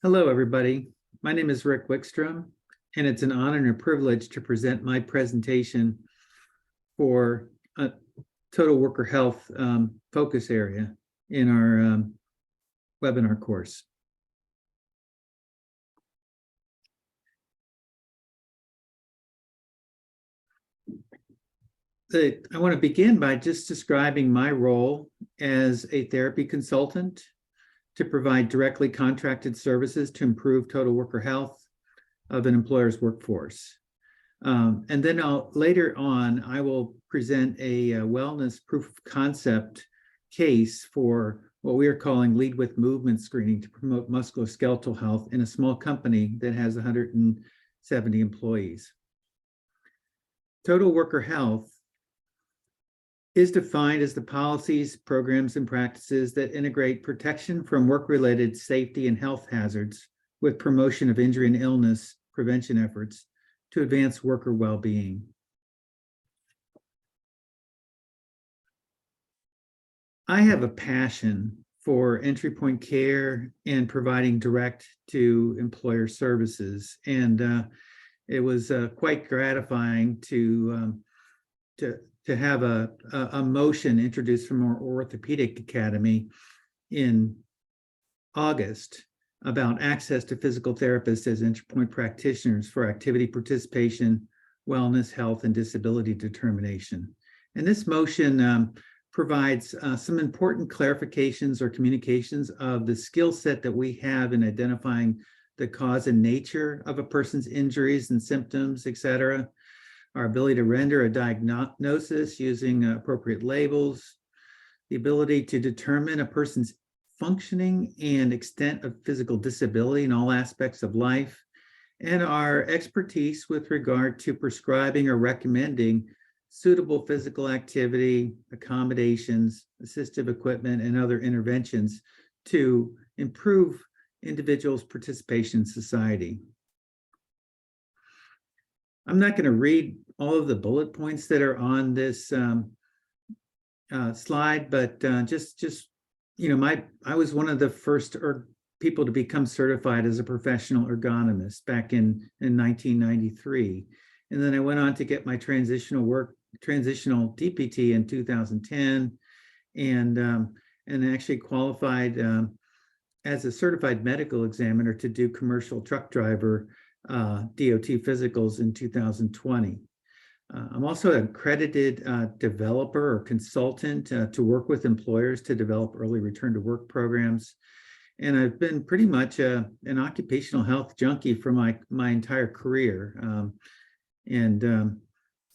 Hello, everybody. My name is Rick Wickstrom, and it's an honor and a privilege to present my presentation for a total worker health focus area in our webinar course. I want to begin by just describing my role as a therapy consultant to provide directly contracted services to improve total worker health of an employer's workforce. And then later on, I will present a wellness proof of concept case for what we are calling lead with movement screening to promote musculoskeletal health in a small company that has 170 employees. Total worker health is defined as the policies, programs, and practices that integrate protection from work-related safety and health hazards with promotion of injury and illness prevention efforts to advance worker well-being. I have a passion for entry point care and providing direct to employer services, and it was quite gratifying to have a motion introduced from our Orthopedic Academy in August about access to physical therapists as entry point practitioners for activity participation, wellness, health, and disability determination. And this motion provides some important clarifications or communications of the skill set that we have in identifying the cause and nature of a person's injuries and symptoms, et cetera, our ability to render a diagnosis using appropriate labels, the ability to determine a person's functioning and extent of physical disability in all aspects of life, and our expertise with regard to prescribing or recommending suitable physical activity, accommodations, assistive equipment, and other interventions to improve individuals' participation in society. I'm not going to read all of the bullet points that are on this slide, but just I was one of the first people to become certified as a professional ergonomist back in 1993, and then I went on to get my transitional DPT in 2010, and actually qualified as a certified medical examiner to do commercial truck driver DOT physicals in 2020. I'm also an accredited developer or consultant to work with employers to develop early return to work programs. And I've been pretty much an occupational health junkie for my entire career, and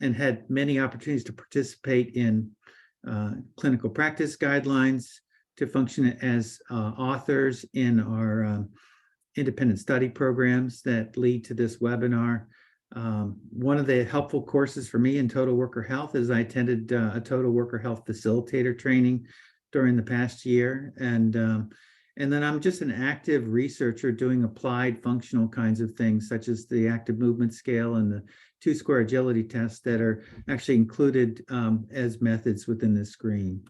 had many opportunities to participate in clinical practice guidelines, to function as authors in our independent study programs that lead to this webinar. One of the helpful courses for me in total worker health is I attended a total worker health facilitator training during the past year. And then I'm just an active researcher doing applied functional kinds of things, such as the active movement scale and the 2-square agility tests that are actually included as methods within this screen.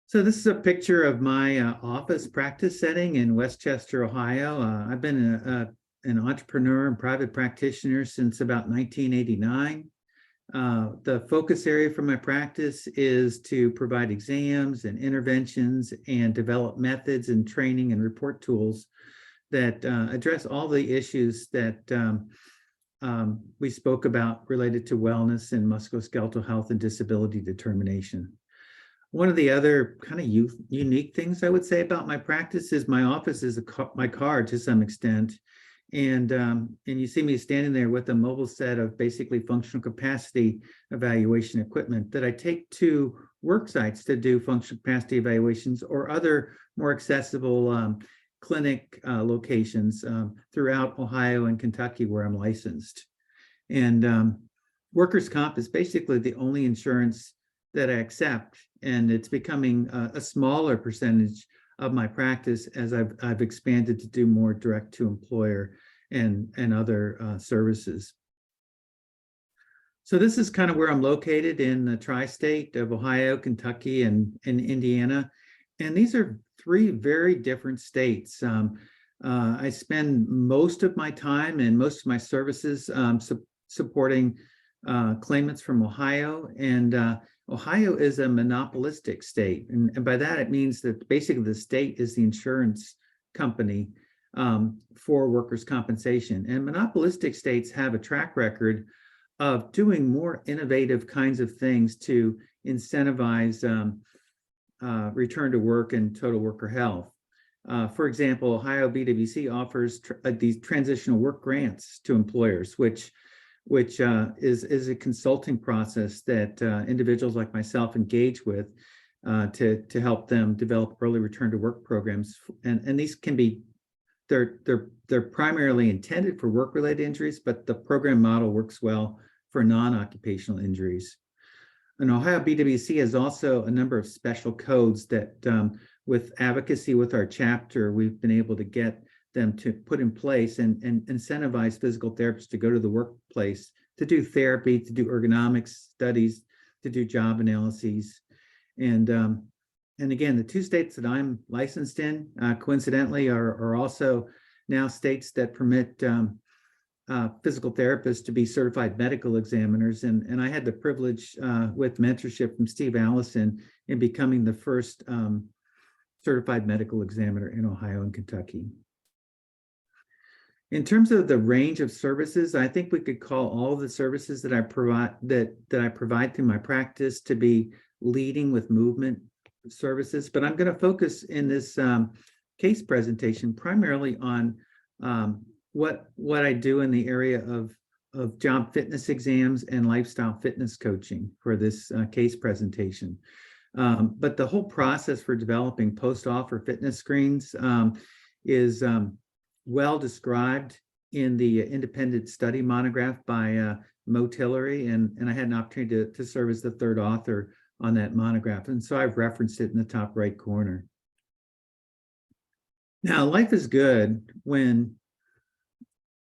So this is a picture of my office practice setting in Westchester, Ohio. I've been an entrepreneur and private practitioner since about 1989. The focus area for my practice is to provide exams and interventions and develop methods and training and report tools that address all the issues that we spoke about related to wellness and musculoskeletal health and disability determination. One of the other kind of unique things I would say about my practice is my office is my car to some extent. And you see me standing there with a mobile set of basically functional capacity evaluation equipment that I take to work sites to do functional capacity evaluations or other more accessible clinic locations throughout Ohio and Kentucky where I'm licensed. And workers' comp is basically the only insurance that I accept, and it's becoming a smaller percentage of my practice as I've expanded to do more direct to employer and other services. So this is kind of where I'm located in the tri-state of Ohio, Kentucky, and Indiana. And these are three very different states. I spend most of my time and most of my services supporting claimants from Ohio. And Ohio is a monopolistic state. And by that, it means that basically the state is the insurance company for workers' compensation. And monopolistic states have a track record of doing more innovative kinds of things to incentivize return to work and total worker health. For example, Ohio BWC offers these transitional work grants to employers, which is a consulting process that individuals like myself engage with to help them develop early return to work programs. And these can be, they're primarily intended for work-related injuries, but the program model works well for non-occupational injuries. And Ohio BWC has also a number of special codes that with advocacy with our chapter, we've been able to get them to put in place and incentivize physical therapists to go to the workplace, to do therapy, to do ergonomics studies, to do job analyses. And again, the two states that I'm licensed in, coincidentally, are also now states that permit physical therapists to be certified medical examiners. And I had the privilege with mentorship from Steve Allison in becoming the first certified medical examiner in Ohio and Kentucky. In terms of the range of services, I think we could call all of the services that I provide that I provide through my practice to be leading with movement services. But I'm going to focus in this case presentation primarily on what I do in the area of job fitness exams and lifestyle fitness coaching for this case presentation. But the whole process for developing post-offer fitness screens is well described in the independent study monograph by Mo Tillery, and I had an opportunity to serve as the third author on that monograph, and so I've referenced it in the top right corner. Now, life is good when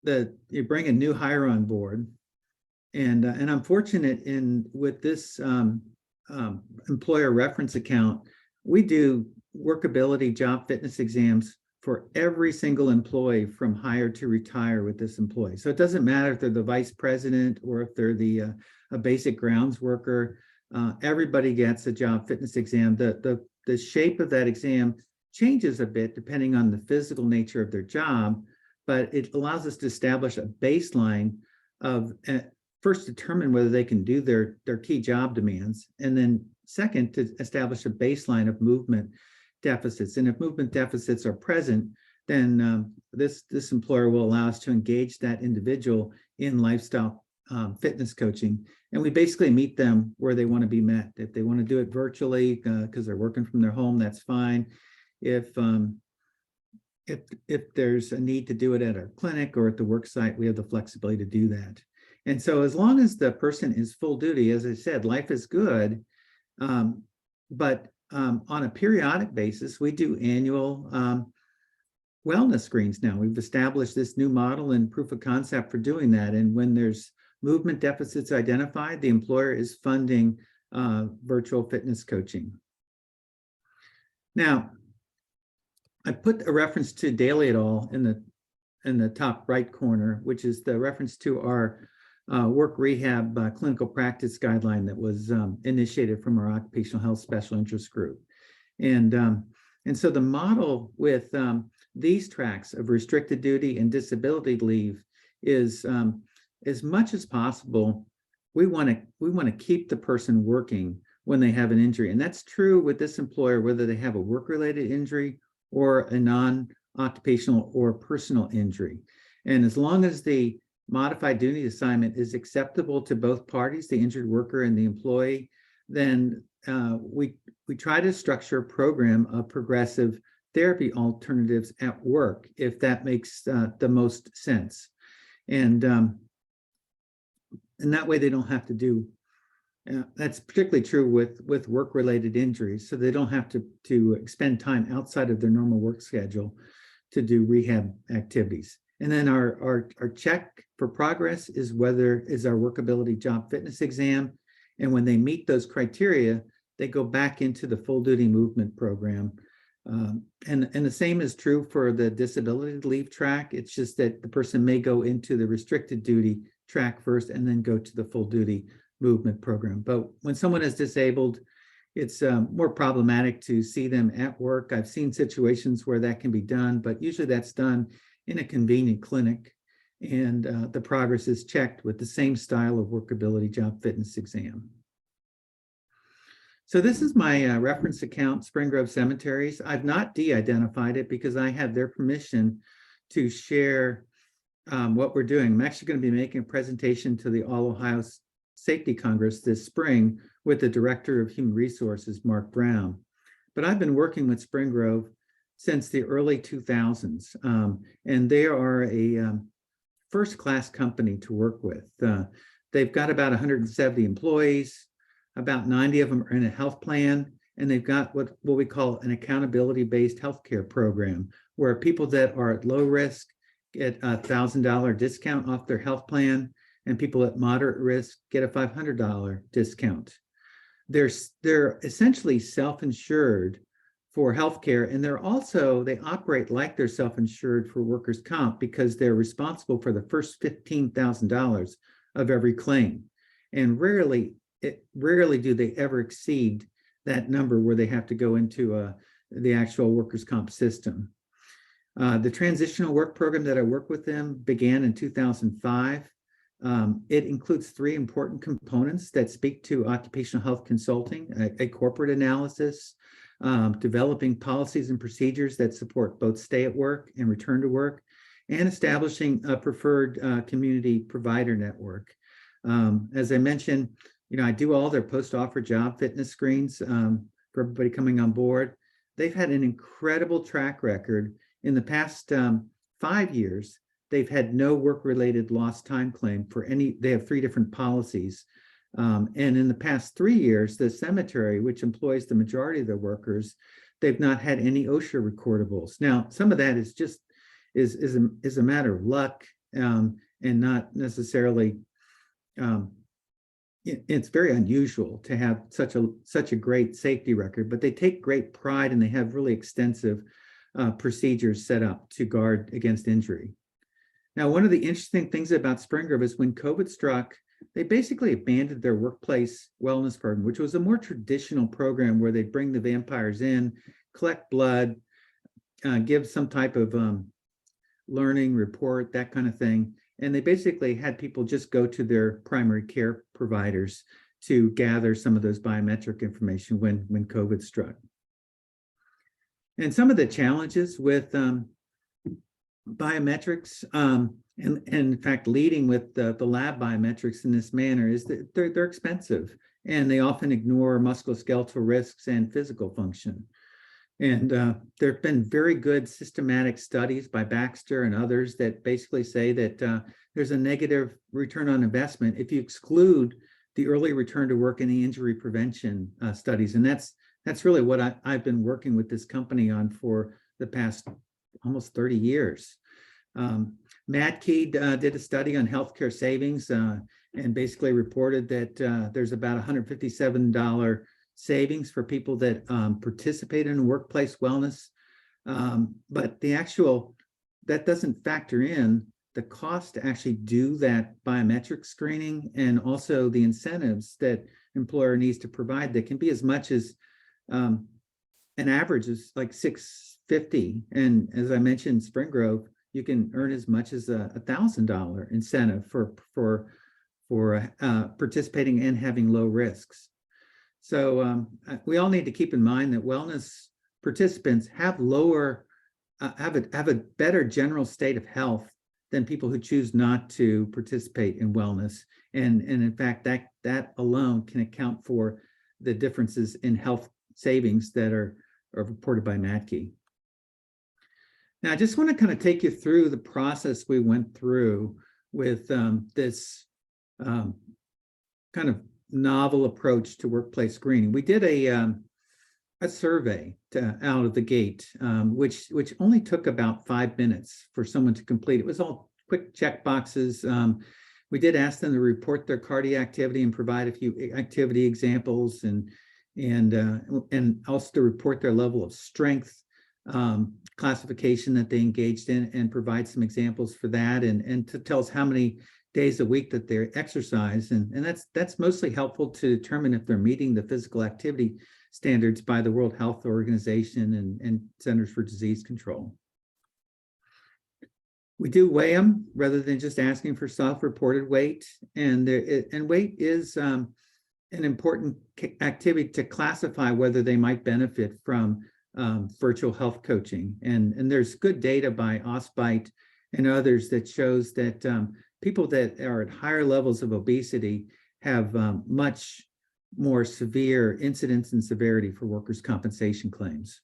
you bring a new hire on board, and I'm fortunate with this employer reference account, we do workability job fitness exams for every single employee from hire to retire with this employee. So it doesn't matter if they're the vice president or if they're a basic grounds worker. Everybody gets a job fitness exam. The shape of that exam changes a bit depending on the physical nature of their job, but it allows us to establish a baseline of first determine whether they can do their key job demands, and then second, to establish a baseline of movement deficits. And if movement deficits are present, then this employer will allow us to engage that individual in lifestyle fitness coaching. And we basically meet them where they want to be met. If they want to do it virtually because they're working from their home, that's fine. If there's a need to do it at our clinic or at the work site, we have the flexibility to do that. And so as long as the person is full duty, as I said, life is good. But on a periodic basis, we do annual wellness screens now. We've established this new model and proof of concept for doing that. And when there's movement deficits identified, the employer is funding virtual fitness coaching. Now, I put a reference to Daly et al. in the top right corner, which is the reference to our work rehab clinical practice guideline that was initiated from our occupational health special interest group. And so the model with these tracks of restricted duty and disability leave is as much as possible, we want to keep the person working when they have an injury. And that's true with this employer, whether they have a work-related injury or a non-occupational or personal injury. And as long as the modified duty assignment is acceptable to both parties, the injured worker and the employee, then we try to structure a program of progressive therapy alternatives at work, if that makes the most sense. And that way they don't have to do, that's particularly true with work-related injuries, so they don't have to expend time outside of their normal work schedule to do rehab activities. And then our check for progress is our workability job fitness exam. And when they meet those criteria, they go back into the full duty movement program. And the same is true for the disability leave track. It's just that the person may go into the restricted duty track first and then go to the full duty movement program. But when someone is disabled, it's more problematic to see them at work. I've seen situations where that can be done, but usually that's done in a convenient clinic, and the progress is checked with the same style of workability job fitness exam. So this is my reference account, Spring Grove Cemeteries. I've not de-identified it because I have their permission to share what we're doing. I'm actually going to be making a presentation to the All Ohio Safety Congress this spring with the Director of Human Resources, Mark Brown. But I've been working with Spring Grove since the early 2000s, and they are a first-class company to work with. They've got about 170 employees. About 90 of them are in a health plan, and they've got what we call an accountability-based healthcare program, where people that are at low risk get a $1,000 discount off their health plan, and people at moderate risk get a $500 discount. They're essentially self-insured for healthcare, and they operate like they're self-insured for workers' comp because they're responsible for the first $15,000 of every claim, and rarely do they ever exceed that number where they have to go into the actual workers' comp system. The transitional work program that I work with them began in 2005. It includes 3 important components that speak to occupational health consulting: a corporate analysis, developing policies and procedures that support both stay at work and return to work, and establishing a preferred community provider network. As I mentioned, I do all their post-offer job fitness screens for everybody coming on board. They've had an incredible track record. In the past 5 years, they've had no work-related lost time claim for any. They have 3 different policies. And in the past 3 years, the cemetery, which employs the majority of their workers, they've not had any OSHA recordables. Now, some of that is just is a matter of luck, and not necessarily. It's very unusual to have such a great safety record, but they take great pride, and they have really extensive procedures set up to guard against injury. Now, one of the interesting things about Spring Grove is when COVID struck, they basically abandoned their workplace wellness program, which was a more traditional program where they'd bring the vampires in, collect blood, give some type of learning report, that kind of thing. And they basically had people just go to their primary care providers to gather some of those biometric information when COVID struck. And some of the challenges with biometrics, and in fact, leading with the lab biometrics in this manner, is that they're expensive, and they often ignore musculoskeletal risks and physical function. And there have been very good systematic studies by Baxter and others that basically say that there's a negative return on investment if you exclude the early return to work and the injury prevention studies. And that's really what I've been working with this company on for the past almost 30 years. Madkey did a study on healthcare savings and basically reported that there's about $157 savings for people that participate in workplace wellness. But that doesn't factor in the cost to actually do that biometric screening, and also the incentives that employer needs to provide that can be as much as an average is like $650. And as I mentioned, Spring Grove, you can earn as much as a $1,000 incentive for participating and having low risks. So we all need to keep in mind that wellness participants have have a better general state of health than people who choose not to participate in wellness. And in fact, that alone can account for the differences in health savings that are reported by Madkey. Now, I just want to kind of take you through the process we went through with this kind of novel approach to workplace screening. We did a survey out of the gate, which only took about 5 minutes for someone to complete. It was all quick check boxes. We did ask them to report their cardiac activity and provide a few activity examples, and and also to report their level of strength classification that they engaged in, and provide some examples for that, and to tell us how many days a week that they exercise. And that's mostly helpful to determine if they're meeting the physical activity standards by the World Health Organization and Centers for Disease Control. We do weigh them rather than just asking for self-reported weight. And weight is an important activity to classify whether they might benefit from virtual health coaching. And there's good data by Osbite and others that shows that people that are at higher levels of obesity have much more severe incidence and severity for workers' compensation claims.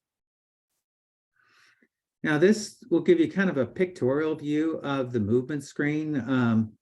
Now, this will give you kind of a pictorial view of the movement screen.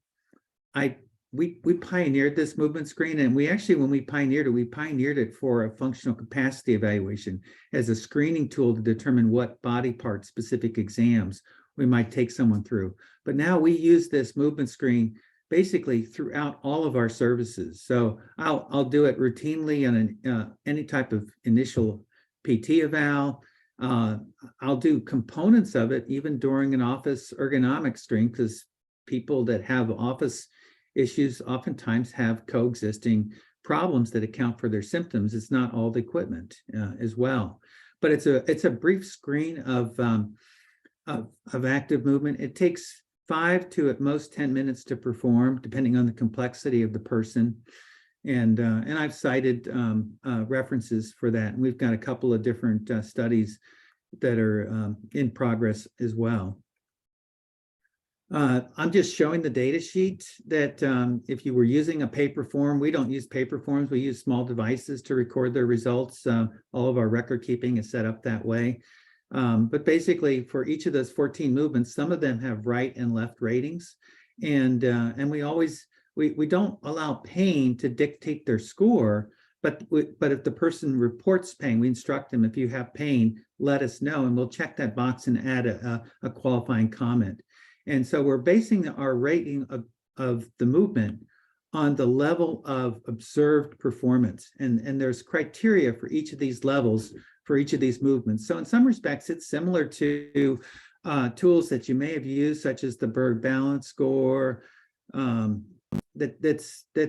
We pioneered this movement screen, and we actually, when we pioneered it for a functional capacity evaluation as a screening tool to determine what body part specific exams we might take someone through. But now we use this movement screen basically throughout all of our services. So I'll do it routinely on any type of initial PT eval. I'll do components of it even during an office ergonomic screen, because people that have office issues oftentimes have coexisting problems that account for their symptoms. It's not all the equipment as well, but it's a brief screen of active movement. It takes 5 to at most 10 minutes to perform, depending on the complexity of the person. And I've cited references for that. And we've got a couple of different studies that are in progress as well. I'm just showing the data sheet that if you were using a paper form, we don't use paper forms, we use small devices to record their results. All of our record keeping is set up that way. But basically for each of those 14 movements, some of them have right and left ratings. And we don't allow pain to dictate their score, but if the person reports pain, we instruct them, if you have pain, let us know, and we'll check that box and add a qualifying comment. And so we're basing our rating of the movement on the level of observed performance. And there's criteria for each of these levels, for each of these movements. So in some respects, it's similar to tools that you may have used, such as the Berg Balance Score, that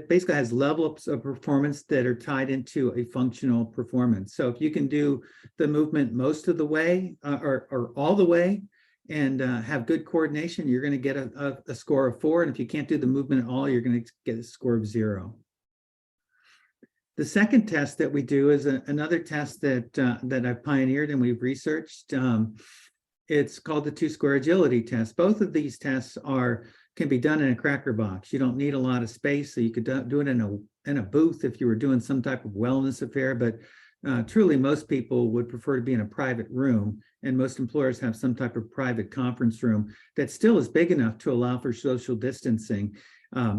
basically has levels of performance that are tied into a functional performance. So if you can do the movement most of the way or all the way and have good coordination, you're going to get a score of 4. And if you can't do the movement at all, you're going to get a score of 0. The second test that we do is another test that I've pioneered and we've researched. It's called the 2-square agility test. Both of these tests can be done in a cracker box. You don't need a lot of space, so you could do it in a booth if you were doing some type of wellness affair. But truly, most people would prefer to be in a private room, and most employers have some type of private conference room that still is big enough to allow for social distancing,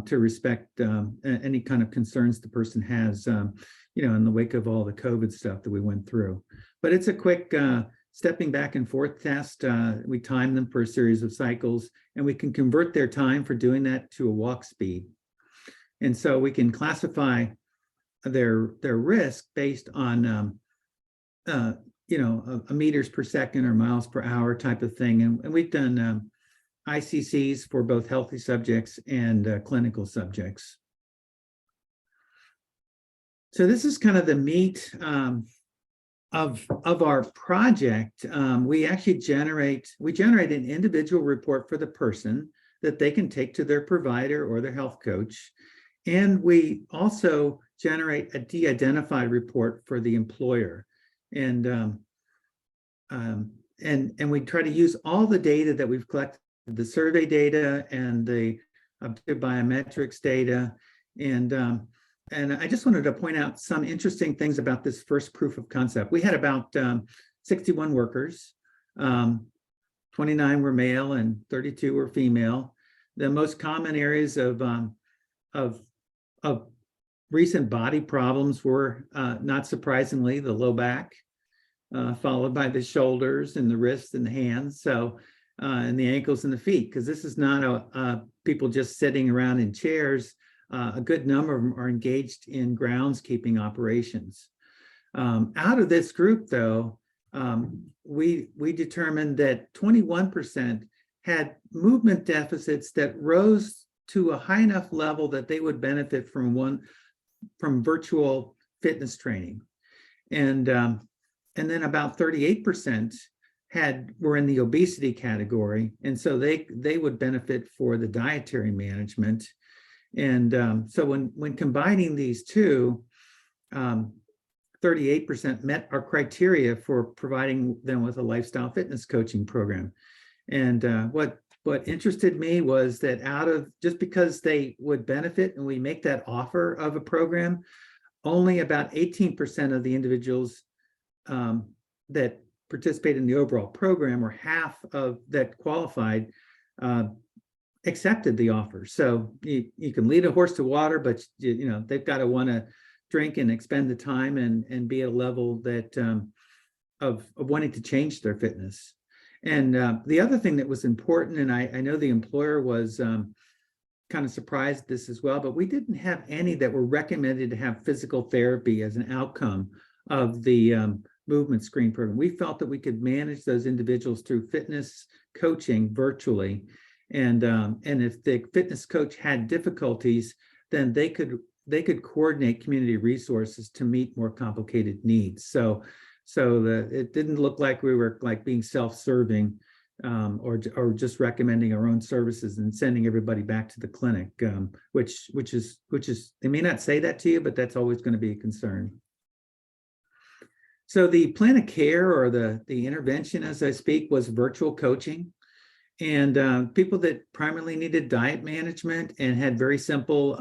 to respect any kind of concerns the person has, in the wake of all the COVID stuff that we went through. But it's a quick stepping back and forth test. We time them for a series of cycles, and we can convert their time for doing that to a walk speed. And so we can classify their risk based on meters per second or miles per hour type of thing. And we've done ICCs for both healthy subjects and clinical subjects. So this is kind of the meat of our project. We generate an individual report for the person that they can take to their provider or their health coach. And we also generate a de-identified report for the employer. And we try to use all the data that we've collected, the survey data and the biometrics data. And I just wanted to point out some interesting things about this first proof of concept. We had about 61 workers, 29 were male and 32 were female. The most common areas of recent body problems were, not surprisingly, the low back, followed by the shoulders and the wrists and the hands, and the ankles and the feet, because this is not people just sitting around in chairs. A good number of them are engaged in groundskeeping operations. Out of this group, though, we determined that 21% had movement deficits that rose to a high enough level that they would benefit from virtual fitness training, and then about 38% were in the obesity category, and so they would benefit for the dietary management. And so when combining these two, 38% met our criteria for providing them with a lifestyle fitness coaching program. And what interested me was that just because they would benefit and we make that offer of a program, only about 18% of the individuals that participate in the overall program, or half of that qualified, accepted the offer. So you can lead a horse to water, but they've got to want to drink and expend the time and be at a level that of wanting to change their fitness. And the other thing that was important, and I know the employer was kind of surprised at this as well, but we didn't have any that were recommended to have physical therapy as an outcome of the movement screen program. We felt that we could manage those individuals through fitness coaching virtually, and if the fitness coach had difficulties, then they could coordinate community resources to meet more complicated needs. So it didn't look like we were being self-serving, or just recommending our own services and sending everybody back to the clinic, which is they may not say that to you, but that's always going to be a concern. So the plan of care, or the intervention, as I speak, was virtual coaching. And people that primarily needed diet management and had very simple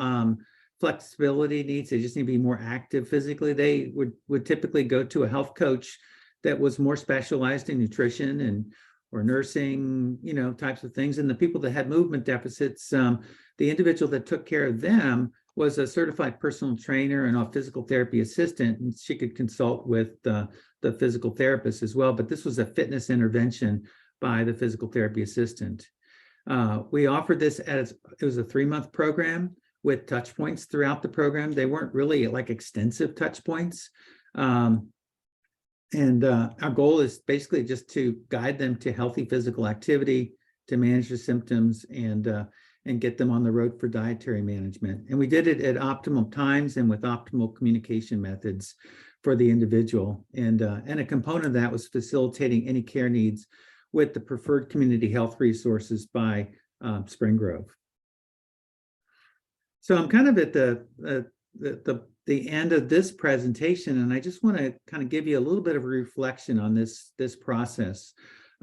flexibility needs, they just need to be more active physically, they would typically go to a health coach that was more specialized in nutrition or nursing, types of things. And the people that had movement deficits, the individual that took care of them was a certified personal trainer and a physical therapy assistant, and she could consult with the physical therapist as well. But this was a fitness intervention by the physical therapy assistant. We offered this it was a 3-month program with touch points throughout the program. They weren't really extensive touch points. And our goal is basically just to guide them to healthy physical activity, to manage the symptoms, and get them on the road for dietary management. And we did it at optimal times and with optimal communication methods for the individual. And a component of that was facilitating any care needs with the preferred community health resources by Spring Grove. So I'm kind of at the end of this presentation, and I just want to kind of give you a little bit of a reflection on this process.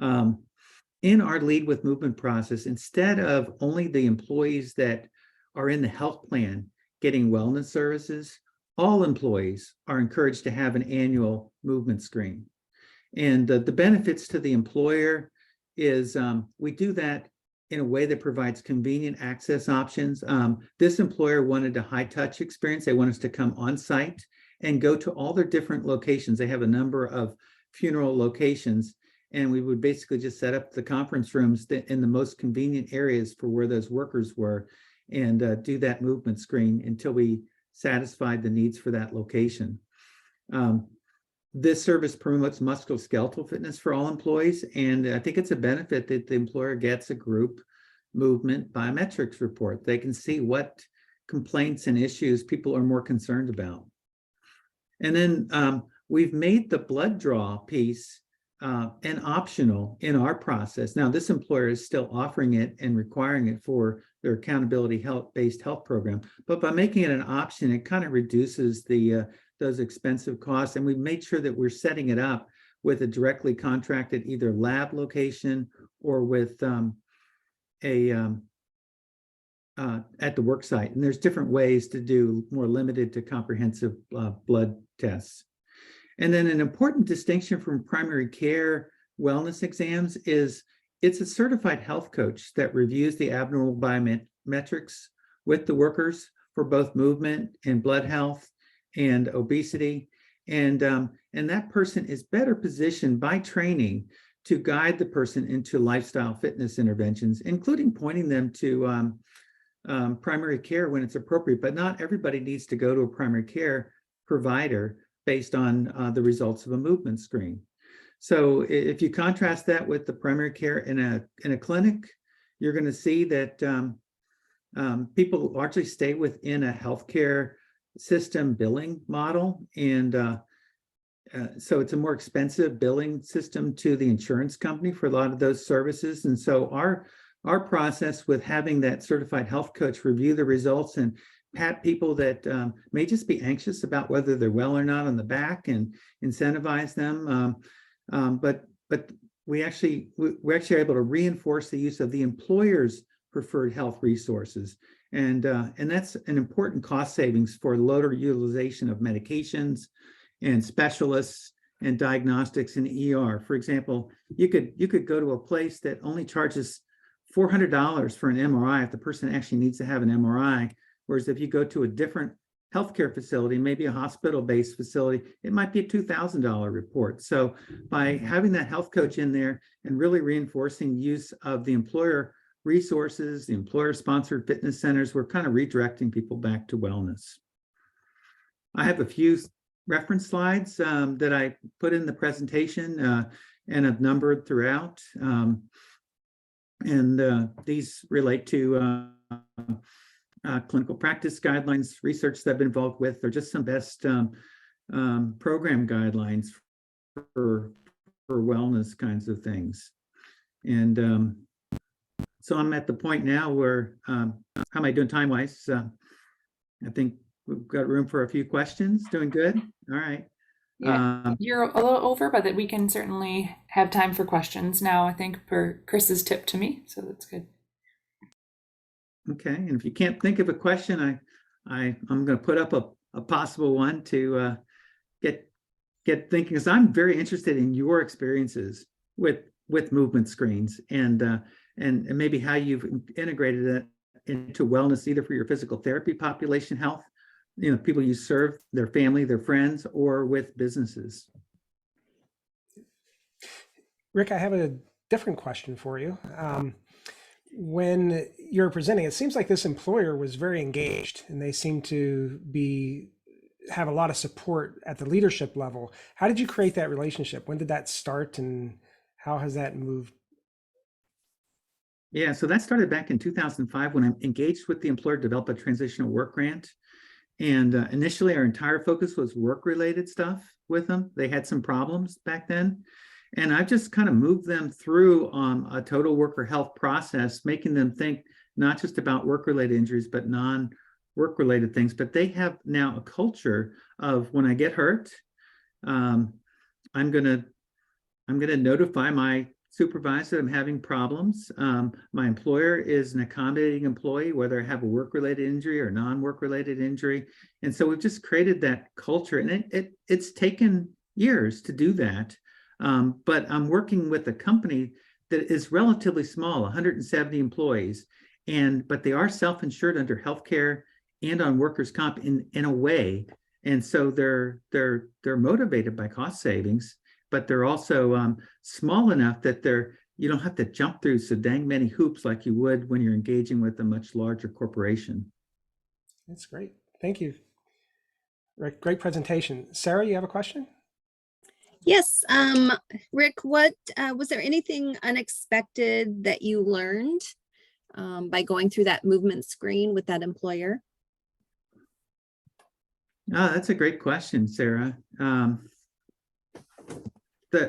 In our Lead with Movement process, instead of only the employees that are in the health plan getting wellness services, all employees are encouraged to have an annual movement screen. And the benefits to the employer is we do that in a way that provides convenient access options. This employer wanted a high-touch experience. They want us to come on site and go to all their different locations. They have a number of funeral locations, and we would basically just set up the conference rooms in the most convenient areas for where those workers were, and do that movement screen until we satisfied the needs for that location. This service promotes musculoskeletal fitness for all employees, and I think it's a benefit that the employer gets a group movement biometrics report. They can see what complaints and issues people are more concerned about. And then we've made the blood draw piece and optional in our process. Now, this employer is still offering it and requiring it for their accountability based health program, but by making it an option, it kind of reduces those expensive costs. And we've made sure that we're setting it up with a directly contracted either lab location or with at the work site. And there's different ways to do more limited to comprehensive blood tests. And then an important distinction from primary care wellness exams is it's a certified health coach that reviews the abnormal biometrics with the workers for both movement and blood health and obesity. And that person is better positioned by training to guide the person into lifestyle fitness interventions, including pointing them to primary care when it's appropriate. But not everybody needs to go to a primary care provider based on the results of a movement screen. So if you contrast that with the primary care in a clinic, you're going to see that people largely stay within a healthcare system billing model, and so it's a more expensive billing system to the insurance company for a lot of those services. And so our process with having that certified health coach review the results and pat people that may just be anxious about whether they're well or not on the back and incentivize them. But we're actually able to reinforce the use of the employer's preferred health resources. And that's an important cost savings for lower utilization of medications and specialists and diagnostics in the ER. For example, you could go to a place that only charges $400 for an MRI if the person actually needs to have an MRI. Whereas if you go to a different healthcare facility, maybe a hospital-based facility, it might be a $2,000 report. So by having that health coach in there and really reinforcing use of the employer resources, the employer-sponsored fitness centers, we're kind of redirecting people back to wellness. I have a few reference slides that I put in the presentation and have numbered throughout. These relate to clinical practice guidelines, research that I've been involved with, or just some best program guidelines for wellness kinds of things. And so I'm at the point now where, how am I doing time-wise? I think we've got room for a few questions. Doing good? All right. Yeah, you're a little over, but that we can certainly have time for questions now, I think, per Chris's tip to me. So that's good. Okay, and if you can't think of a question, I'm going to put up a possible one to get thinking, because I'm very interested in your experiences with movement screens and maybe how you've integrated it into wellness, either for your physical therapy population health, people you serve, their family, their friends, or with businesses. Rick, I have a different question for you. When you're presenting, it seems like this employer was very engaged and they seem to have a lot of support at the leadership level. How did you create that relationship? When did that start and how has that moved? Yeah, so that started back in 2005 when I engaged with the employer to develop a transitional work grant. And initially, our entire focus was work-related stuff with them. They had some problems back then. And I've just kind of moved them through a total worker health process, making them think not just about work-related injuries, but non-work-related things. But they have now a culture of, when I get hurt, I'm gonna notify my supervisor that I'm having problems. My employer is an accommodating employee, whether I have a work-related injury or non-work-related injury. And so we've just created that culture, and it's taken years to do that. But I'm working with a company that is relatively small, 170 employees, but they are self-insured under healthcare and on workers' comp in a way. And so they're motivated by cost savings, but they're also small enough that you don't have to jump through so dang many hoops like you would when you're engaging with a much larger corporation. That's great. Thank you. Rick, great presentation. Sarah, you have a question? Yes, Rick, what was there anything unexpected that you learned by going through that movement screen with that employer? Oh, that's a great question, Sarah.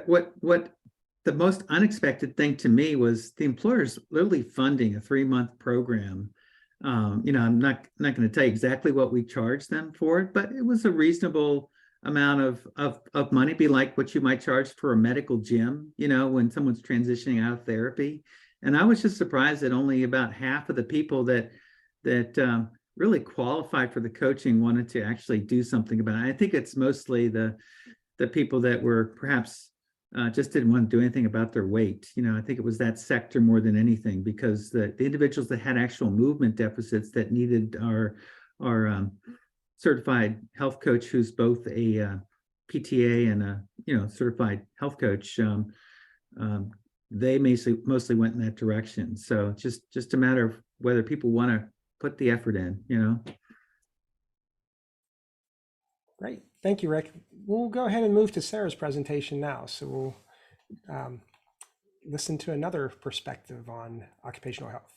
What the most unexpected thing to me was the employer's literally funding a 3-month program. I'm not going to tell you exactly what we charged them for it, but it was a reasonable amount of money, be like what you might charge for a medical gym, when someone's transitioning out of therapy. And I was just surprised that only about half of the people that really qualified for the coaching wanted to actually do something about it. I think it's mostly the people that were perhaps just didn't want to do anything about their weight. I think it was that sector more than anything, because the individuals that had actual movement deficits that needed our certified health coach, who's both a PTA and a certified health coach, they mostly went in that direction. So just a matter of whether people want to put the effort in. Great. Thank you, Rick. We'll go ahead and move to Sarah's presentation now. So we'll listen to another perspective on occupational health.